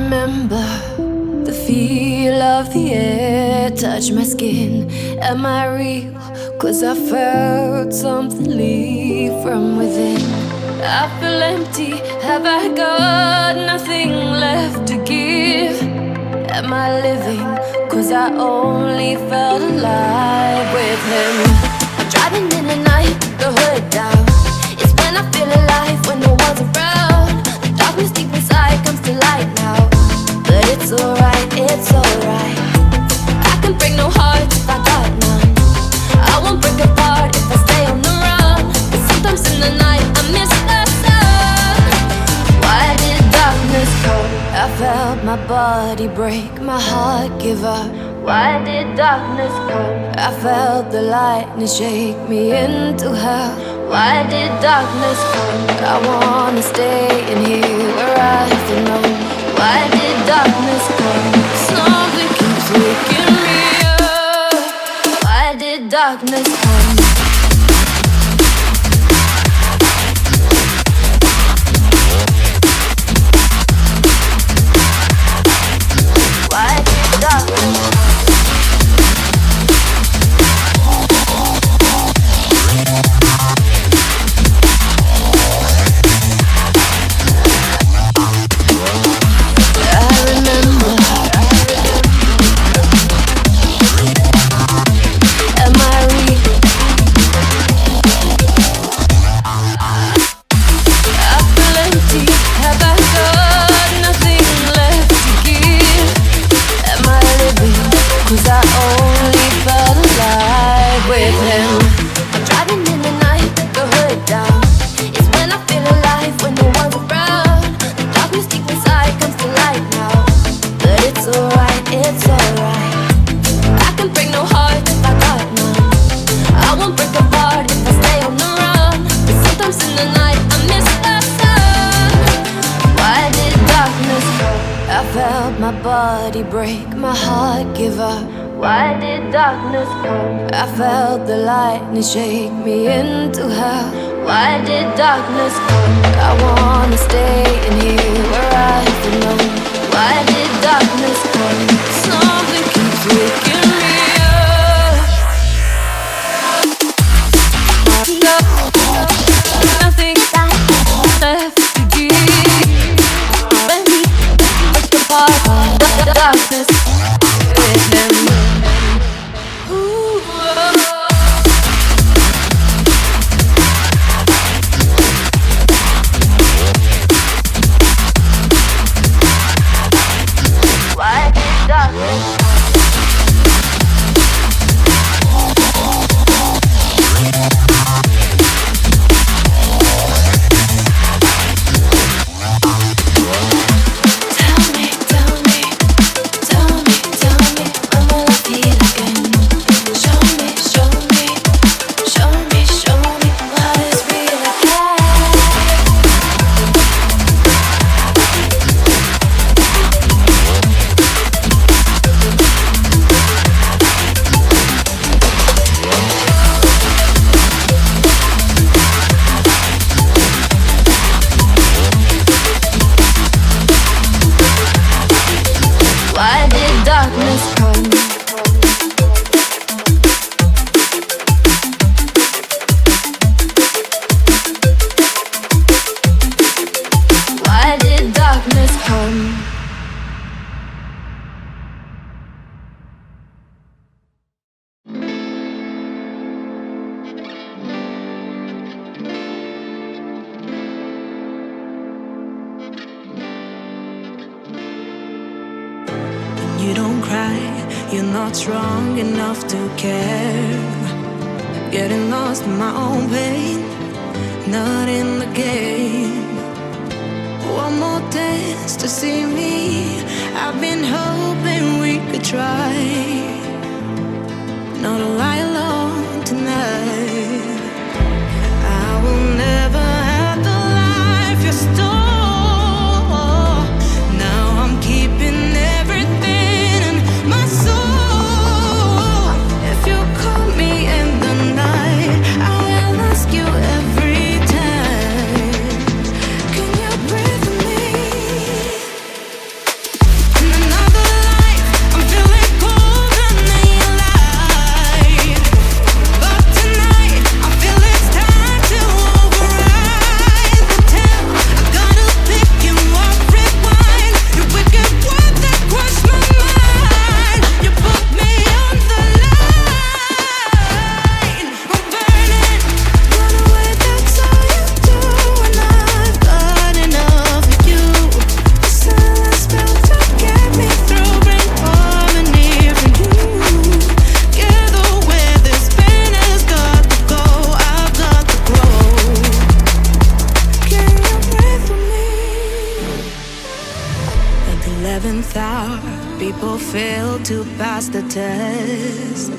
remember the feel of the air touch my skin. Am I real? 'Cause I felt something leave from within. I feel empty, have I got nothing left to give? Am I living? 'Cause I only felt alive with him. I'm driving in the night, the hood down. It's when I feel alive, when no one's around. The darkness deep inside comes to light now. But it's alright, it's alright. I can break no hearts if I got none. I won't break apart if I stay on the run. But sometimes in the night I miss the sun. Why did darkness come? I felt my body break, my heart give up. Why did darkness come? I felt the lightning shake me into hell. Why did darkness come? I wanna stay in here where I belong. Why did darkness come? Something keeps waking me up. Why did darkness come? Why did darkness come? Break, my heart give up. Why did darkness come? I felt the lightning shake me into hell. Why did darkness come? I wanna stay in here where I belong. Why did darkness come? Something keeps waking me up. Nothing left to give. When we break apart, darkness with him. Why did darkness come? You don't cry, you're not strong enough to care. Getting lost in my own pain, not in the game. One more dance to see me. I've been hoping we could try. Not a lie alone tonight. I will never have the life you stole. Now I'm keeping everything in my soul. If you call me in the night, I will ask you every time. Can you breathe with me? 11th hour, people fail to pass the test.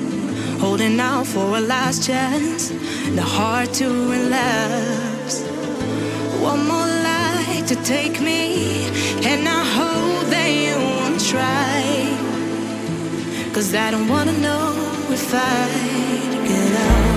Holding out for a last chance, the heart to relapse. One more life to take me, and I hope that you won't try. 'Cause I don't wanna know if I get out.